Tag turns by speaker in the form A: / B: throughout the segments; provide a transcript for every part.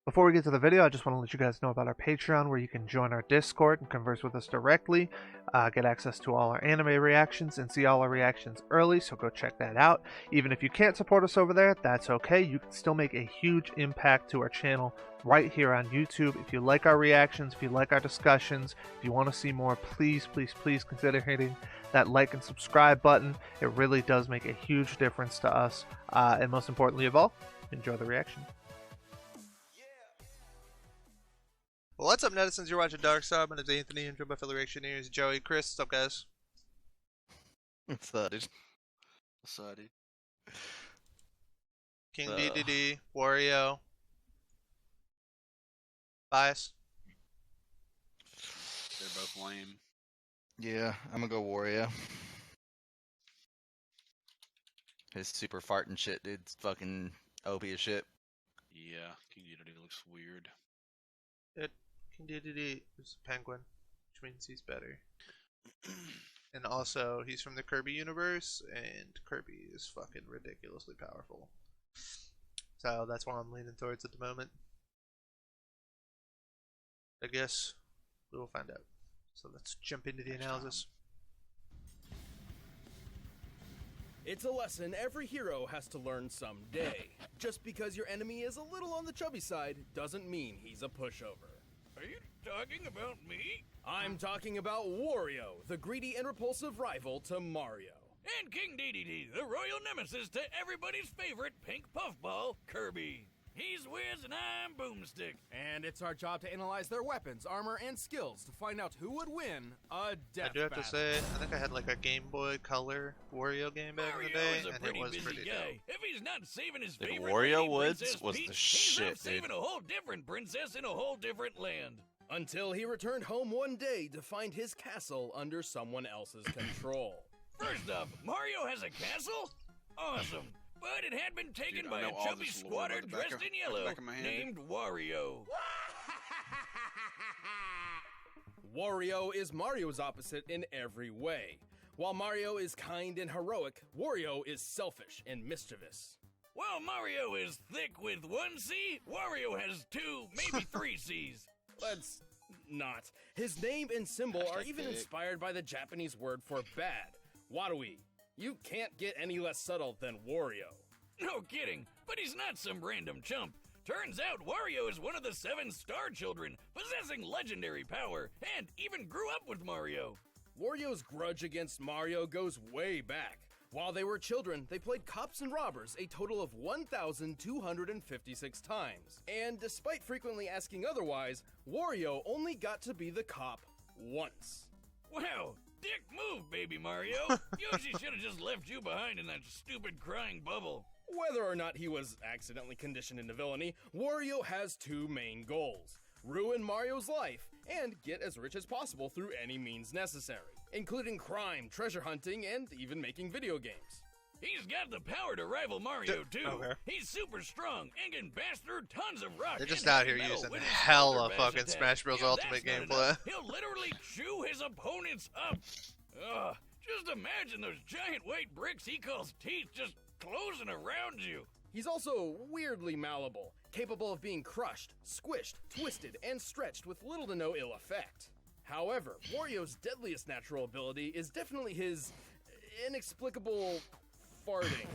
A: Before we get to the video, I just want to let you guys know about our Patreon, where you can join our Discord and converse with us directly, get access to all our anime reactions, and see all our reactions early, so go check that out. Even if you can't support us over there, that's okay. You can still make a huge impact to our channel right here on YouTube. If you like our reactions, if you like our discussions, if you want to see more, please consider hitting that like and subscribe button. It really does make a huge difference to us. And most importantly of all, enjoy the reaction. Well, what's up, netizens? You're watching DarkStar. My name's Anthony, and joined by fellow reactioneers Joey, Chris. What's up, guys?
B: What's up, dude? What's up, dude?
A: King DeDeDe, Wario. Bias.
B: They're both lame.
C: Yeah, I'm gonna go Wario. His super farting shit, dude. It's fucking OP as shit.
B: Yeah, King DeDeDe looks weird.
A: King DeDeDe is a penguin, which means he's better. And also, he's from the Kirby universe, and Kirby is fucking ridiculously powerful. So that's what I'm leaning towards at the moment. I guess we will find out. So let's jump into the analysis.
D: It's a lesson every hero has to learn someday. Just because your enemy is a little on the chubby side doesn't mean he's a pushover.
E: Are you talking about me?
D: I'm talking about Wario, the greedy and repulsive rival to Mario.
E: And King DeDeDe, the royal nemesis to everybody's favorite pink puffball, Kirby. He's Wiz and I'm Boomstick.
D: And it's our job to analyze their weapons, armor, and skills to find out who would win a death
A: I do have
D: battle.
A: to say, I think I had like a Game Boy Color Wario game back in the day,
E: Is a
A: and it
E: pretty
A: was
E: busy
A: pretty
E: guy.
A: dope.
E: If he's not saving his
C: Dude,
E: favorite
C: Wario
E: lady,
C: Woods
E: Princess
C: was
E: Peach,
C: the
E: he's
C: shit,
E: out saving
C: dude.
E: a whole different princess in a whole different land.
D: Until he returned home one day to find his castle under someone else's control.
E: First off, Mario has a castle? Awesome. But it had been taken
B: Dude,
E: by
B: I
E: a
B: know all
E: chubby
B: this lore
E: squatter
B: by the back
E: dressed
B: of-
E: in
B: the
E: yellow
B: back of my hand.
E: named Wario.
D: Wario is Mario's opposite in every way. While Mario is kind and heroic, Wario is selfish and mischievous.
E: While Mario is thick with one C, Wario has two, maybe three C's.
D: Let's not. His name and symbol are even
B: Thick.
D: inspired by the Japanese word for bad, Warui. You can't get any less subtle than Wario.
E: No kidding, but he's not some random chump. Turns out Wario is one of the 7 star children, possessing legendary power, and even grew up with Mario.
D: Wario's grudge against Mario goes way back. While they were children, they played cops and robbers a total of 1,256 times. And despite frequently asking otherwise, Wario only got to be the cop once.
E: Wow, dick move, baby Mario. Yoshi should have just left you behind in that stupid crying bubble.
D: Whether or not he was accidentally conditioned into villainy, Wario has two main goals: ruin Mario's life and get as rich as possible through any means necessary, including crime, treasure hunting, and even making video games.
E: He's got the power to rival Mario, too.
A: Okay.
E: He's super strong and can bash through tons of rock.
A: They're just
E: and
A: out
E: heavy
A: here
E: metal
A: using
E: with his
A: hella
E: shoulder bash
A: fucking
E: attack.
A: Smash Bros.
E: If
A: Ultimate
E: that's not
A: gameplay.
E: enough, he'll literally chew his opponents up. Ugh, just imagine those giant white bricks he calls teeth just closing around you.
D: He's also weirdly malleable, capable of being crushed, squished, twisted, and stretched with little to no ill effect. However, Wario's deadliest natural ability is definitely his inexplicable farting.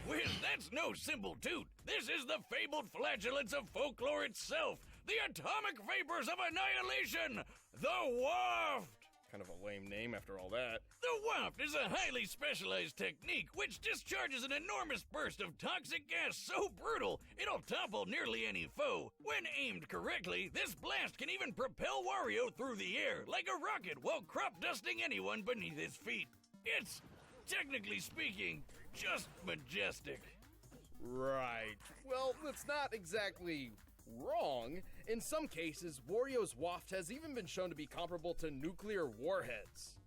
E: Wiz, that's no simple toot. This is the fabled flatulence of folklore itself. The atomic vapors of annihilation. The waft.
D: Kind of a lame name after all that.
E: The waft is a highly specialized technique which discharges an enormous burst of toxic gas so brutal it'll topple nearly any foe. When aimed correctly, this blast can even propel Wario through the air like a rocket while crop dusting anyone beneath his feet. It's, technically speaking, just majestic.
D: Right. Well, that's not exactly wrong. In some cases, Wario's waft has even been shown to be comparable to nuclear warheads.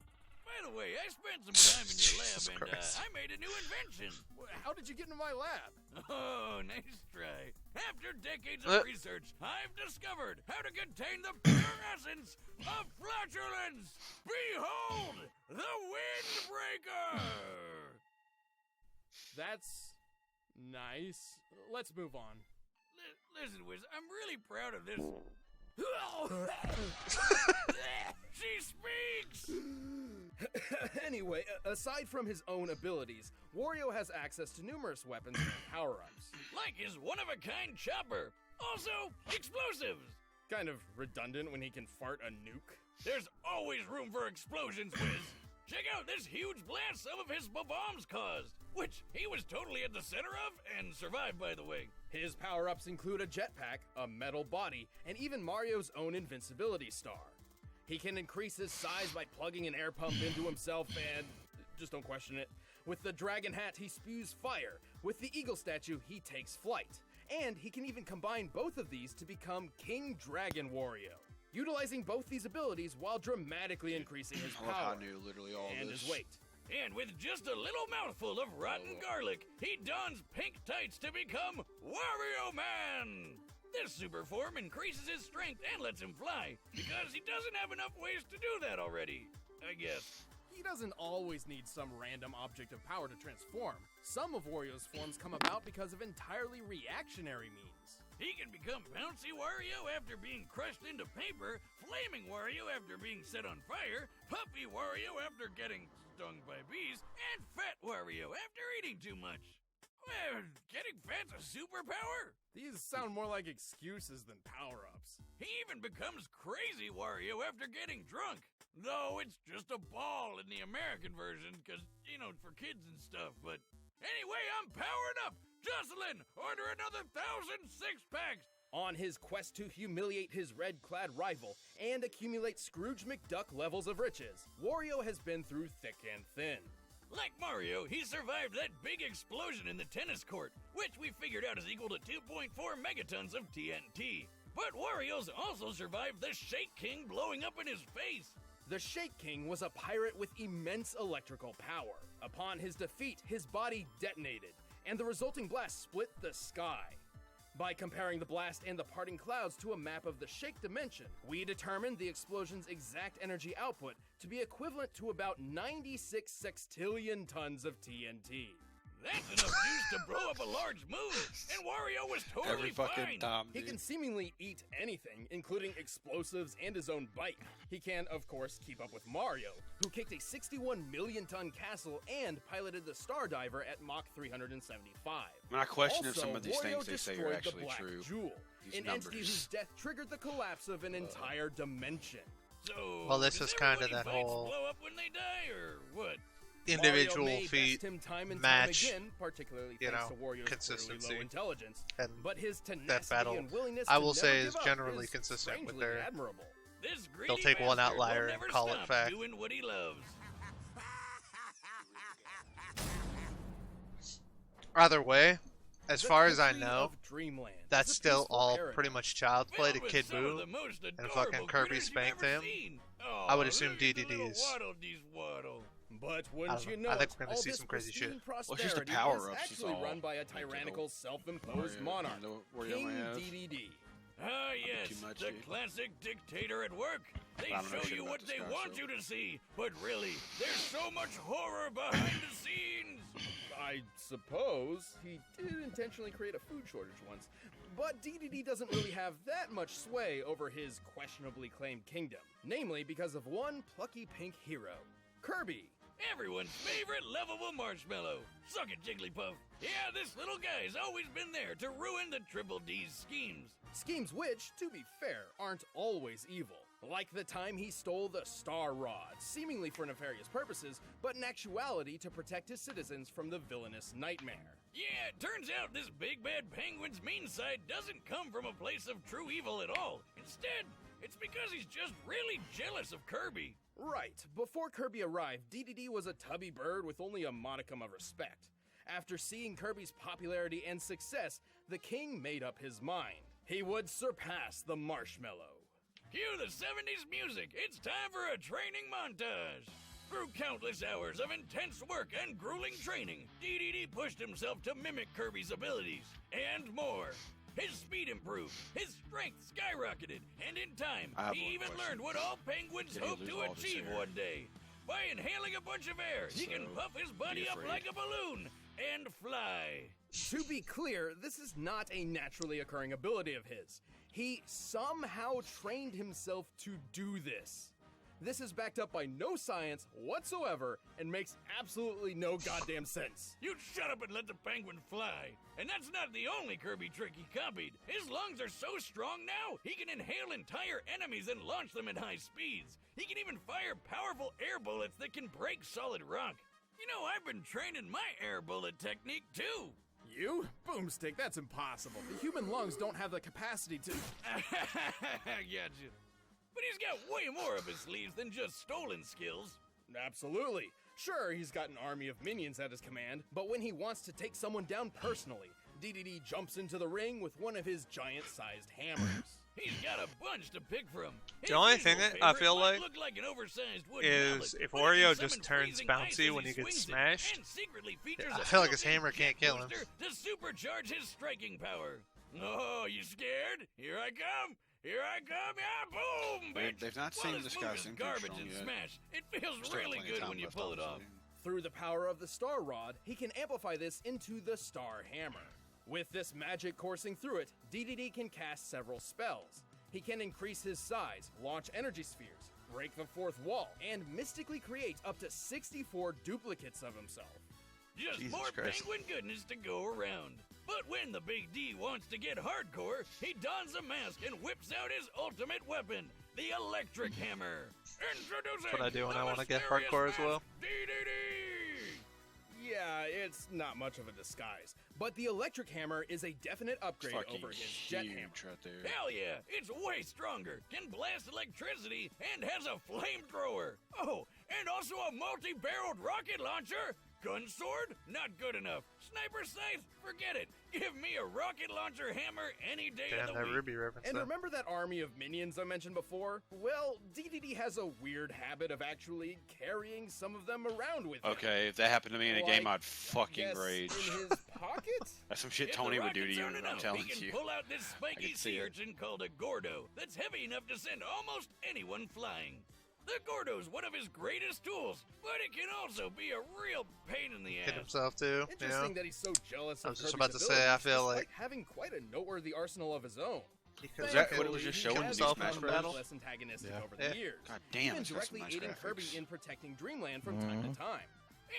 E: By the way, I spent some time in your lab
A: Jesus
E: and
A: Christ.
E: I made a new invention.
D: How did you get into my lab?
E: Oh, nice try. After decades of research, I've discovered how to contain the pure essence of flatulence. Behold, the Windbreaker!
D: That's nice. Let's move on.
E: Listen, Wiz, I'm really proud of this. She speaks!
D: Anyway, aside from his own abilities, Wario has access to numerous weapons and power-ups.
E: Like his one-of-a-kind chopper. Also, explosives.
D: Kind of redundant when he can fart a nuke.
E: There's always room for explosions, Wiz. Check out this huge blast some of his bombs caused, which he was totally at the center of and survived, by the way.
D: His power-ups include a jetpack, a metal body, and even Mario's own invincibility star. He can increase his size by plugging an air pump into himself and... just don't question it. With the dragon hat, he spews fire. With the eagle statue, he takes flight. And he can even combine both of these to become King Dragon Wario, utilizing both these abilities while dramatically increasing his power
B: I knew literally all
D: and
B: this.
D: his weight.
E: And with just a little mouthful of rotten garlic, he dons pink tights to become Wario Man! This super form increases his strength and lets him fly, because he doesn't have enough ways to do that already, I guess.
D: He doesn't always need some random object of power to transform. Some of Wario's forms come about because of entirely reactionary means.
E: He can become Bouncy Wario after being crushed into paper, Flaming Wario after being set on fire, Puffy Wario after getting stung by bees, and Fat Wario after eating too much. Well, getting fat's a superpower?
D: These sound more like excuses than power-ups.
E: He even becomes Crazy Wario after getting drunk. Though it's just a ball in the American version, because, you know, for kids and stuff, but... Anyway, I'm powered up! Jocelyn, order another 1,000 six-packs!
D: On his quest to humiliate his red-clad rival and accumulate Scrooge McDuck levels of riches, Wario has been through thick and thin.
E: Like Mario, he survived that big explosion in the tennis court, which we figured out is equal to 2.4 megatons of TNT. But Wario's also survived the Shake King blowing up in his face.
D: The Shake King was a pirate with immense electrical power. Upon his defeat, his body detonated, and the resulting blast split the sky. By comparing the blast and the parting clouds to a map of the Shake dimension, we determined the explosion's exact energy output to be equivalent to about 96 sextillion tons of TNT.
E: That's enough juice to blow up a large moon, and Wario was totally
B: Every fucking
E: fine.
B: time,
D: He
B: dude.
D: can seemingly eat anything, including explosives and his own bike. He can, of course, keep up with Mario, who kicked a 61 million ton castle and piloted the Star Diver at Mach 375.
B: I mean, I question if
D: Also,
B: some of these
D: Wario
B: things they say are
D: destroyed the
B: actually
D: Black
B: true.
D: Jewel,
B: These
D: an entity
B: numbers.
D: whose death triggered the collapse of an entire dimension.
E: So,
A: Well, this
E: does
A: is kinda
E: everybody
A: that
E: bites
A: whole-
E: blow up when they die, or what?
A: Individual
D: Mario may
A: feat,
D: best him time and
A: match,
D: time again, particularly
A: you
D: thanks
A: know,
D: to Wario's
A: consistency.
D: clearly low intelligence.
A: and
D: But his tenacity
A: battle,
D: and willingness
A: I
D: to
A: will
D: never
A: say,
D: give
A: is
D: up
A: generally
D: is
A: consistent with
D: strangely
A: their-
D: admirable.
E: This greedy
A: They'll take one
E: bastard will
A: outlier and
E: never
A: call it
E: stop
A: fact.
E: doing what he loves.
A: Either way, as
D: The
A: far as I
D: country
A: know,
D: of Dreamland
A: that's
D: is a
A: still
D: peaceful
A: all
D: paradise.
A: pretty much child's play to
E: Filled with
A: Kid
E: some of
A: Boo.
E: the most
A: and
E: adorable
A: fucking Kirby
E: critters you've
A: spanked
E: ever
A: him.
E: seen.
A: I would
E: Aw,
A: assume
E: look at the
A: DeDeDe
E: little
A: is-
E: waddle-dees waddle.
D: But
A: I
D: wouldn't
A: don't
D: you
A: know.
D: know
A: I think
D: it,
A: we're gonna
D: all
A: see
D: this
A: some crazy
D: pristine
A: shit.
B: Well, it's just the
D: prosperity is
B: power-ups is
D: actually
B: all.
D: run by a
B: Like the
D: tyrannical,
B: little
D: self-imposed
B: Wario,
D: monarch,
B: the Wario
D: King
B: has.
D: DeDeDe.
E: Ah, yes,
B: too much,
E: the
B: dude.
E: classic dictator at work. They
B: I don't know
E: show
B: shit
E: you
B: about
E: what
B: this
E: they
B: guy,
E: want
B: so-
E: you to see, but really, there's so much horror behind the scenes.
D: I suppose he did intentionally create a food shortage once, but DeDeDe doesn't really have that much sway over his questionably claimed kingdom, namely because of one plucky pink hero, Kirby.
E: Everyone's favorite lovable marshmallow. Suck it, Jigglypuff. Yeah, this little guy's always been there to ruin the Triple D's schemes.
D: Schemes which, to be fair, aren't always evil. Like the time he stole the Star Rod, seemingly for nefarious purposes, but in actuality to protect his citizens from the villainous nightmare.
E: Yeah, it turns out this big bad penguin's mean side doesn't come from a place of true evil at all. Instead, it's because he's just really jealous of Kirby.
D: Right, before Kirby arrived, DeDeDe was a tubby bird with only a modicum of respect. After seeing Kirby's popularity and success, the king made up his mind. He would surpass the marshmallow.
E: Cue the 70s music. It's time for a training montage. Through countless hours of intense work and grueling training, DeDeDe pushed himself to mimic Kirby's abilities and more. His speed improved, his strength skyrocketed, and in time,
B: I have
E: he
B: one
E: even
B: question.
E: learned what all penguins
B: Did he
E: hope
B: lose
E: to
B: all this
E: achieve
B: hair?
E: one day. By inhaling a bunch of air, he can
B: So,
E: puff his body
B: be
E: up
B: afraid.
E: like a balloon and fly.
D: To be clear, this is not a naturally occurring ability of his. He somehow trained himself to do this. This is backed up by no science whatsoever and makes absolutely no goddamn sense.
E: You shut up and let the penguin fly. And that's not the only Kirby trick he copied. His lungs are so strong now, he can inhale entire enemies and launch them at high speeds. He can even fire powerful air bullets that can break solid rock. You know, I've been training my air bullet technique too.
D: You? Boomstick, that's impossible. The human lungs don't have the capacity to...
E: Gotcha. But he's got way more up his sleeves than just stolen skills.
D: Absolutely. Sure, he's got an army of minions at his command, but when he wants to take someone down personally, DeDeDe jumps into the ring with one of his giant-sized hammers.
E: He's got a bunch to pick from.
F: The only thing that I feel like
E: an oversized wooden
F: is
E: mallet,
F: if
E: but
F: Wario
E: can
F: just
E: summon
F: turns
E: freezing ice
F: bouncy
E: as
F: when he gets
E: swings it,
F: smashed.
E: and secretly features
A: I
E: a
A: feel like his
E: built-in
A: hammer can't kill him.
E: booster to supercharge his striking power. Oh, you scared? Here I come! Here I come! Yeah, boom, bitch!
B: They've not
E: While
B: seen
E: this
B: this
E: move
B: guy
E: is
B: sing
E: garbage
B: Strong
E: and
B: yet.
E: smash. It feels
B: Still
E: really
B: plenty of
E: good
B: time
E: when you
B: left,
E: pull it off.
B: obviously.
D: Through the power of the Star Rod, he can amplify this into the Star Hammer. With this magic coursing through it, DeDeDe can cast several spells. He can increase his size, launch energy spheres, break the fourth wall, and mystically create up to 64 duplicates of himself.
E: Just
B: Jesus
E: more
B: Christ.
E: penguin goodness to go around. But when the Big D wants to get hardcore, he dons a mask and whips out his ultimate weapon, the electric hammer. Introducing
F: That's what I do when
E: the
F: I want to get
E: mysterious
F: hardcore as well.
E: mask, DeDeDe.
D: Yeah, it's not much of a disguise, but the electric hammer is a definite upgrade
B: Fucking
D: over his jet hammer.
B: huge right there.
E: Hell yeah, it's way stronger, can blast electricity, and has a flamethrower. Oh, and also a multi-barreled rocket launcher. Gun sword? Not good enough. Sniper scythe? Forget it. Give me a rocket launcher hammer any day
A: Damn,
E: of the
A: that
E: week.
A: Ruby reference.
D: And
A: though.
D: remember that army of minions I mentioned before? Well, DeDeDe has a weird habit of actually carrying some of them around with him.
B: Okay, if that happened to me in a game,
D: Like,
B: I'd fucking
D: Yes,
B: rage.
D: in his pocket?
B: That's some shit
E: If
B: Tony
E: the
B: would do to
E: rockets
B: you,
E: aren't
B: I'm
E: enough,
B: telling
E: he can
B: you.
E: pull out this spiky
B: can see
E: sea
B: it.
E: urchin called a Gordo that's heavy enough to send almost anyone flying. The Gordo's one of his greatest tools, but it can also be a real pain in the
A: Hit
E: ass.
A: himself too.
D: Interesting that he's so jealous
A: I
D: of
A: was just
D: Kirby's
A: about to say, I
D: abilities,
A: feel
D: despite
A: like-
D: having quite a noteworthy arsenal of his own.
A: Because
B: Is that what it was
D: Thankfully,
B: just
D: he
B: showing in
D: has
B: New
A: himself
B: Smash
D: become
A: in
B: Bros?
A: battle?
D: less antagonistic
G: Yeah.
D: over
A: Yeah.
D: the years.
B: God damn,
D: even
B: it's got some
D: directly
B: nice
D: aiding
B: graphics.
D: Kirby in protecting Dreamland from time to time.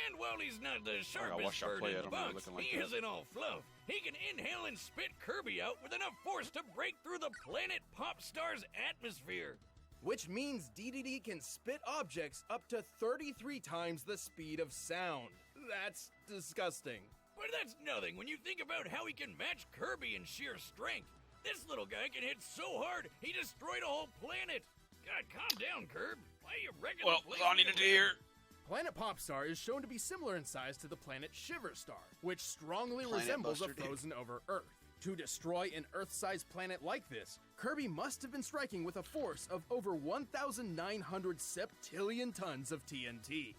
E: And while he's not the
B: watch
E: sharpest
B: y'all
E: bird
B: play,
E: in
B: I
E: the
B: don't remember
E: box,
B: looking like
E: he
B: that.
E: isn't all fluff. He can inhale and spit Kirby out with enough force to break through the planet Popstar's atmosphere.
D: Which means DeDeDe can spit objects up to 33 times the speed of sound. That's disgusting.
E: But that's nothing when you think about how he can match Kirby in sheer strength. This little guy can hit so hard, he destroyed a whole planet. God, calm down, Kirb. Why are you wrecking
B: Well,
E: the place?
B: all I needed to hear.
D: Planet Popstar is shown to be similar in size to the planet Shiverstar, which strongly
B: Planet
D: resembles
B: Buster
D: a
B: did.
D: frozen over Earth. To destroy an Earth-sized planet like this, Kirby must have been striking with a force of over 1,900 septillion tons of TNT.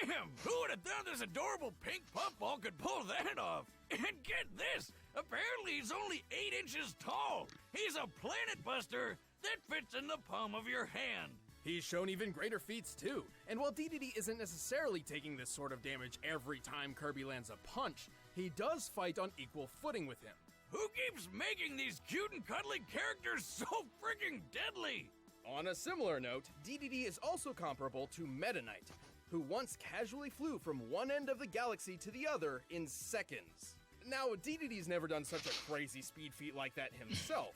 E: Damn! Who would have thought this adorable pink puffball could pull that off? And get this! Apparently he's only 8 inches tall! He's a planet buster that fits in the palm of your hand!
D: He's shown even greater feats too, and while DeDeDe isn't necessarily taking this sort of damage every time Kirby lands a punch, he does fight on equal footing with him.
E: Who keeps making these cute and cuddly characters so freaking deadly?
D: On a similar note, DeDeDe is also comparable to Meta Knight, who once casually flew from one end of the galaxy to the other in seconds. Now, DeDeDe's never done such a crazy speed feat like that himself,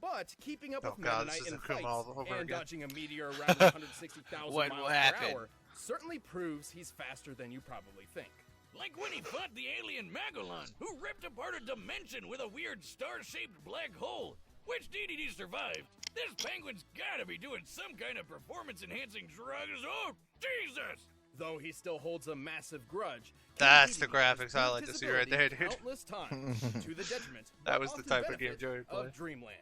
D: but keeping up
A: Oh
D: with Meta
A: God,
D: Knight
A: this is
D: in
A: Akuma
D: fights
A: all over
D: and
A: again.
D: dodging a meteor around 160,000
B: What
D: miles
B: will
D: per
B: happen?
D: hour certainly proves he's faster than you probably think.
E: Like when he fought the alien Magellan, who ripped apart a dimension with a weird star-shaped black hole, which DeDeDe survived. This penguin's gotta be doing some kind of performance-enhancing drugs. Oh, Jesus!
D: Though he still holds a massive grudge.
A: That's the
D: DeDeDe has
A: graphics I
D: proved
A: like to
D: his
A: see right there,
D: ability
A: dude.
D: Countless times, to the detriment.
A: That
D: but
A: was the
D: often
A: type of game
D: benefit
A: Joey would play.
D: of Dreamland.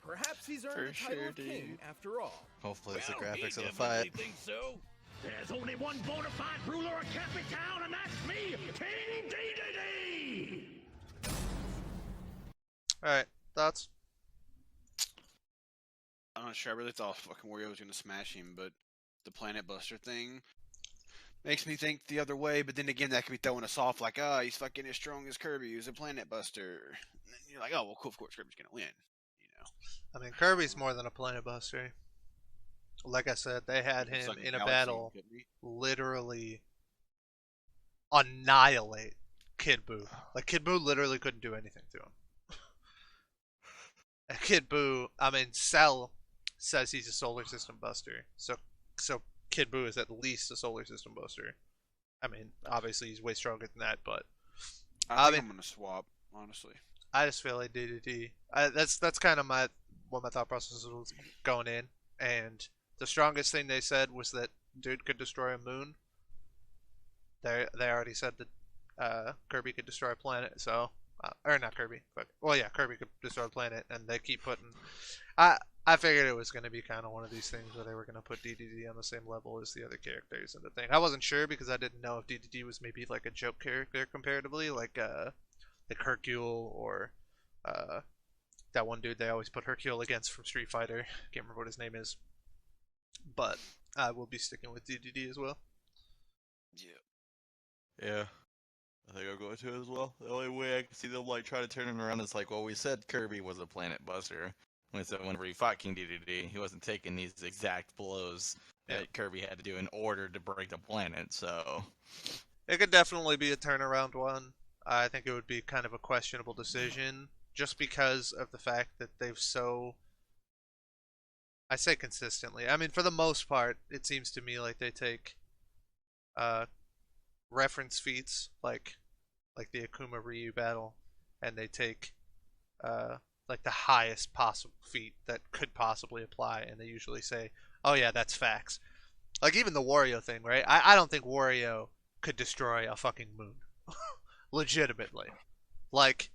D: Perhaps he's earned
B: For
D: the title
B: sure,
D: of king
B: dude.
D: after all.
G: Hopefully it's the
E: Well, he
G: graphics of the
E: definitely
G: fight.
E: thinks so.
H: There's only one bona fide ruler of Cappy Town, and that's me, King DeDeDe!
A: Alright, thoughts?
B: I'm not sure. I really thought fucking Wario was gonna smash him, but the Planet Buster thing
G: makes me think the other way, but then again, that could be throwing us off like, oh, he's fucking as strong as Kirby, who's a planet buster. And then you're like, oh, well, cool, of course, Kirby's gonna win. You know?
A: I mean, Kirby's more than a planet buster. Like I said, they had
G: He's
A: him
G: like
A: in a
G: galaxy,
A: battle
G: couldn't he?
A: literally annihilate Kid Buu. Like, Kid Buu literally couldn't do anything to him. And Kid Buu, I mean, Cell says he's a solar system buster. So Kid Buu is at least a solar system buster. I mean, obviously he's way stronger than that, but
G: I think I'm gonna swap, honestly.
A: I just feel like DeDeDe. That's kind of what my thought process was going in. And the strongest thing they said was that dude could destroy a moon. They already said that Kirby could destroy a planet, so or not Kirby, but well, yeah, Kirby could destroy a planet, and they keep putting. I figured it was going to be kind of one of these things where they were going to put DeDeDe on the same level as the other characters and the thing. I wasn't sure because I didn't know if DeDeDe was maybe like a joke character comparatively, like Hercule or that one dude they always put Hercule against from Street Fighter. Can't remember what his name is, but I will be sticking with DeDeDe as well.
C: Yeah. I think I'll go to it as well. The only way I can see them like try to turn it around is like, well, we said Kirby was a planet buster. We said whenever he fought King DeDeDe, he wasn't taking these exact blows that Kirby had to do in order to break the planet. So
A: it could definitely be a turnaround one. I think it would be kind of a questionable decision just because of the fact that they've I say consistently. I mean, for the most part, it seems to me like they take reference feats like the Akuma Ryu battle, and they take like the highest possible feat that could possibly apply, and they usually say, oh yeah, that's facts. Like even the Wario thing, right? I don't think Wario could destroy a fucking moon. Legitimately. Like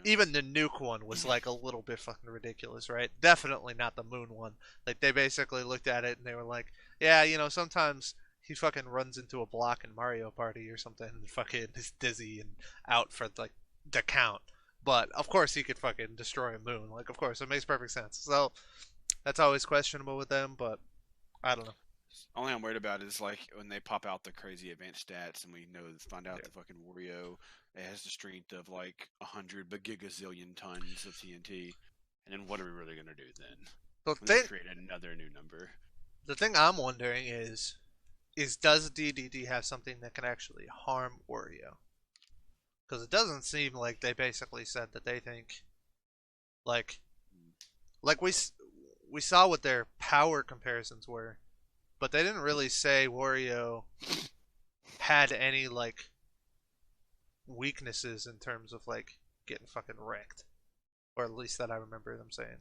A: even the nuke one was like a little bit fucking ridiculous, right? Definitely not the moon one. Like they basically looked at it and they were like, yeah, you know, sometimes he fucking runs into a block in Mario Party or something and fucking is dizzy and out for like the count. But of course he could fucking destroy a moon. Like of course it makes perfect sense. So that's always questionable with them, but I don't know.
G: Only I'm worried about is like when they pop out the crazy advanced stats and we find out the fucking Wario has the strength of like 100 gigazillion tons of TNT, and then what are we really gonna do then? They create another new number.
A: The thing I'm wondering is does DeDeDe have something that can actually harm Wario? Because it doesn't seem like they basically said that they think like we saw what their power comparisons were, but they didn't really say Wario had any like weaknesses in terms of like getting fucking wrecked, or at least that I remember them saying.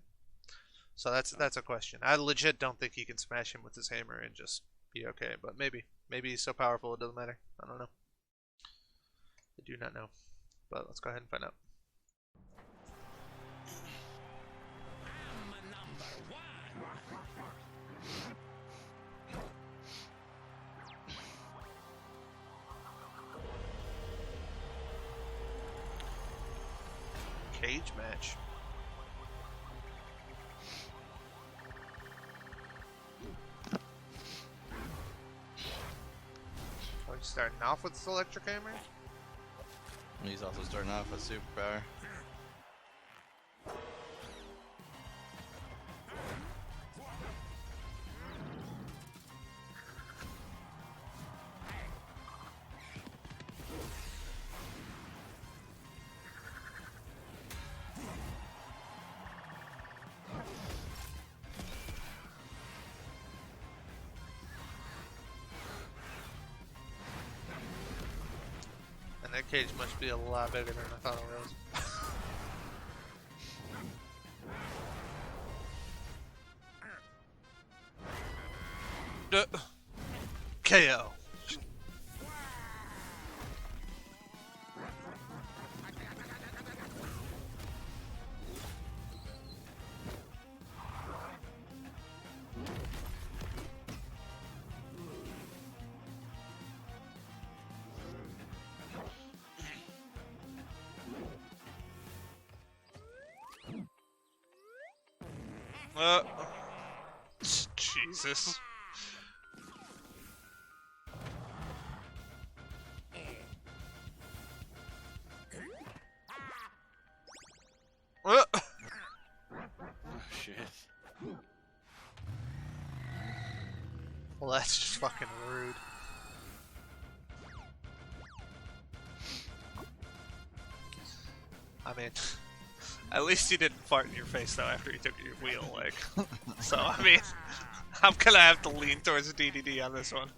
A: So that's a question. I legit don't think he can smash him with his hammer and just be okay, but maybe he's so powerful it doesn't matter. I don't know. I do not know, but let's go ahead and find out. Cage match. Oh, he's starting off with this electric hammer?
C: he's also starting off with superpower.
A: That cage must be a lot bigger than I thought it was. KO. Jesus.
G: shit.
A: Well, that's just fucking rude. I mean, at least he didn't fart in your face though after he took your wheel, like. So I mean, I'm gonna have to lean towards DeDeDe on this one.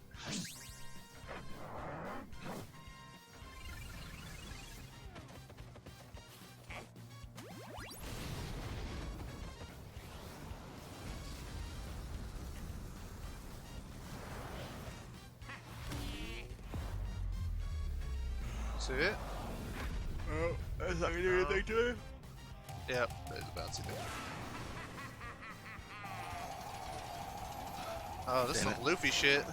A: See it?
C: Oh, that's not gonna do anything to him.
A: Yep, there's a bouncy thing. Oh, this is some Luffy shit.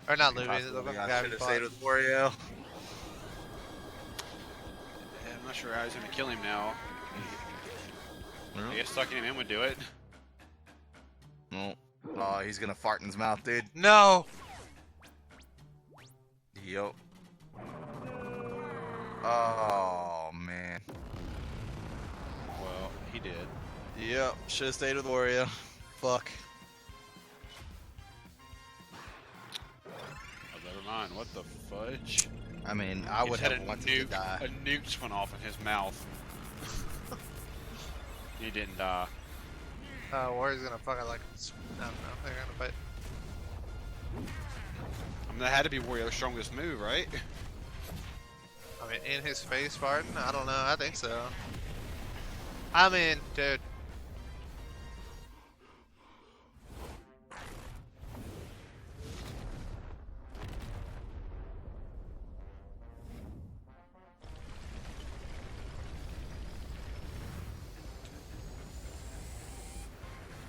A: Or not Luffy, this is the fucking guy we
C: Have
A: fought.
C: stayed with Wario.
G: Yeah, I'm not sure how he's gonna kill him now. I guess sucking him in would do it.
C: No. Oh, he's gonna fart in his mouth, dude.
A: No!
C: Yup. Oh man.
G: Well, he did.
C: Yep. Should have stayed with Wario. Fuck.
G: Oh, never mind. What the fudge?
C: I mean, I
G: He
C: would
G: just
C: have
G: had
C: wanted to die.
G: a nuke just went off in his mouth. He didn't die.
A: Warrior's gonna fucking like, I don't know, they're gonna fight.
G: I mean, that had to be Wario's strongest move, right?
A: I mean, in his face farting? I don't know, I think so. I mean, dude.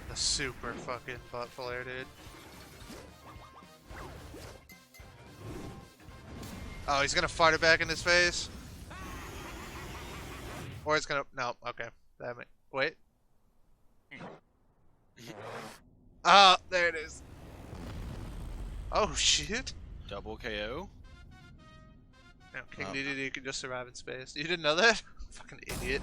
A: The super fucking butt flare, dude. Oh, he's gonna fart it back in his face? Or it's gonna... No, okay. That may... Wait. Ah, there it is. Oh, shit.
G: Double KO.
A: No, King DeDeDe can just survive in space. You didn't know that? Fucking idiot.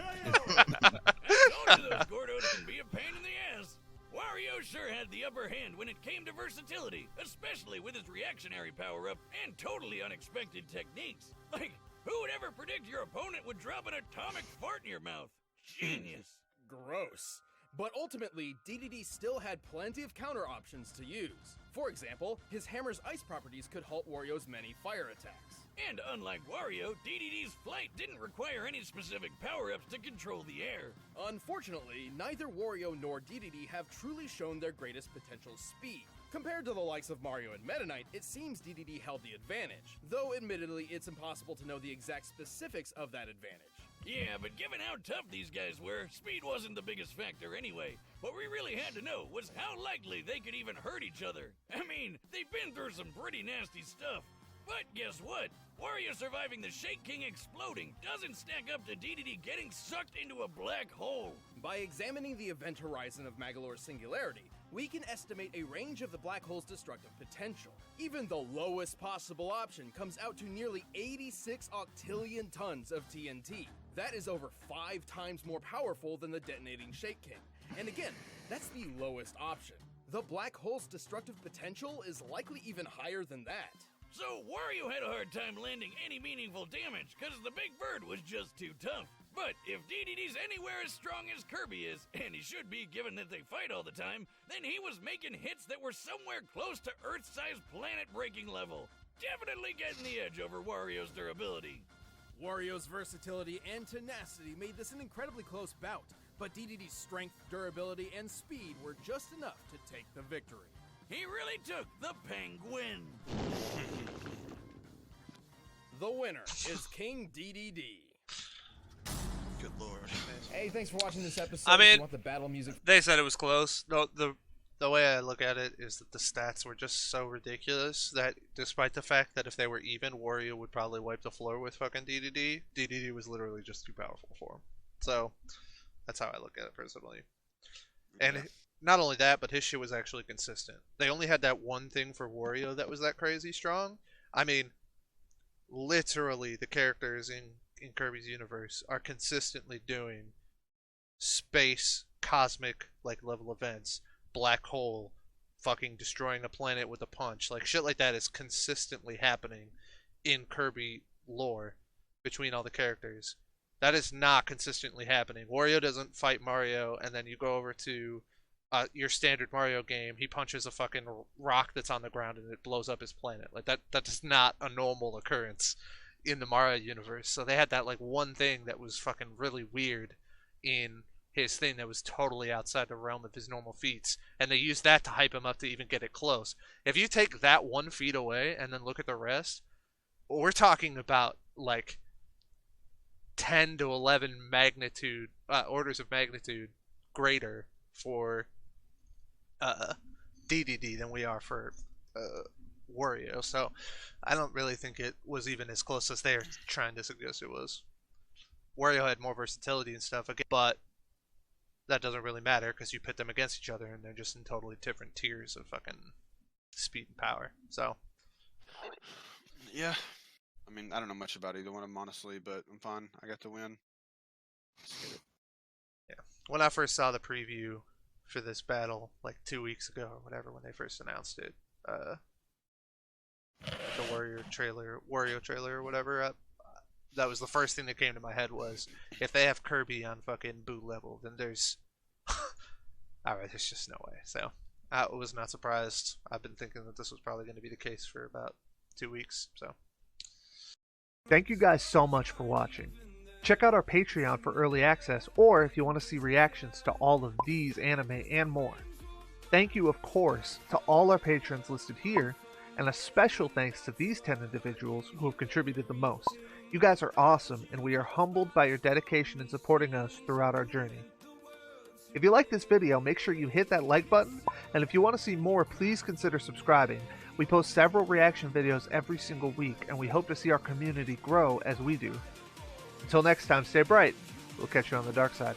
E: I told you those Gordos can be a pain in the ass. Wario sure had the upper hand when it came to versatility, especially with his reactionary power-up and totally unexpected techniques. Like, who would ever predict your opponent would drop an atomic fart in your mouth? Genius.
D: Gross. But ultimately, DeDeDe still had plenty of counter options to use. For example, his hammer's ice properties could halt Wario's many fire attacks.
E: And unlike Wario, DeDeDe's flight didn't require any specific power-ups to control the air.
D: Unfortunately, neither Wario nor DeDeDe have truly shown their greatest potential speed. Compared to the likes of Mario and Meta Knight, it seems DeDeDe held the advantage, though admittedly it's impossible to know the exact specifics of that advantage.
E: Yeah, but given how tough these guys were, speed wasn't the biggest factor anyway. What we really had to know was how likely they could even hurt each other. I mean, they've been through some pretty nasty stuff. But guess what? Wario surviving the Shake King exploding doesn't stack up to DeDeDe getting sucked into a black hole.
D: By examining the event horizon of Magolor's singularity, we can estimate a range of the black hole's destructive potential. Even the lowest possible option comes out to nearly 86 octillion tons of TNT. That is over 5 times more powerful than the detonating Shake King. And again, that's the lowest option. The black hole's destructive potential is likely even higher than that.
E: So Wario had a hard time landing any meaningful damage because the big bird was just too tough. But if DeDeDe's anywhere as strong as Kirby is, and he should be given that they fight all the time, then he was making hits that were somewhere close to Earth-sized planet-breaking level. Definitely getting the edge over Wario's durability.
D: Wario's versatility and tenacity made this an incredibly close bout, but DeDeDe's strength, durability, and speed were just enough to take the victory.
E: He really took the penguin.
D: The winner is King DeDeDe.
C: Good lord.
D: Hey, thanks for watching this episode.
A: I mean,
D: If you want the battle music.
A: They said it was close. The way I look at it is that the stats were just so ridiculous that despite the fact that if they were even, Wario would probably wipe the floor with fucking DeDeDe. DeDeDe was literally just too powerful for him. So that's how I look at it personally. And not only that, but his shit was actually consistent. They only had that one thing for Wario that was that crazy strong. I mean, literally the characters in Kirby's universe are consistently doing space, cosmic, like, level events, black hole, fucking destroying a planet with a punch. Like, shit like that is consistently happening in Kirby lore between all the characters. That is not consistently happening. Wario doesn't fight Mario, and then you go over to your standard Mario game, he punches a fucking rock that's on the ground and it blows up his planet. Like, that is not a normal occurrence in the Mario universe. So they had that, like, one thing that was fucking really weird in his thing that was totally outside the realm of his normal feats, and they used that to hype him up to even get it close. If you take that 1 feat away and then look at the rest, we're talking about, like, 10 to 11 magnitude, orders of magnitude greater for DeDeDe than we are for Wario. So I don't really think it was even as close as they're trying to suggest it was. Wario had more versatility and stuff, again, but that doesn't really matter because you pit them against each other and they're just in totally different tiers of fucking speed and power. So
G: Yeah. I mean, I don't know much about either one of them, honestly, but I'm fine. I got the win. Let's get it.
A: yeah, when I first saw the preview for this battle, like 2 weeks ago or whatever, when they first announced it, the Wario trailer or whatever, that was the first thing that came to my head was, if they have Kirby on fucking Boo level, then there's alright, there's just no way. So I was not surprised. I've been thinking that this was probably going to be the case for about 2 weeks. So thank you guys so much for watching. Check out our Patreon for early access, or if you want to see reactions to all of these anime and more. Thank you, of course, to all our patrons listed here, and a special thanks to these 10 individuals who have contributed the most. You guys are awesome, and we are humbled by your dedication in supporting us throughout our journey. If you like this video, make sure you hit that like button, and if you want to see more, please consider subscribing. We post several reaction videos every single week, and we hope to see our community grow as we do. Until next time, stay bright. We'll catch you on the dark side.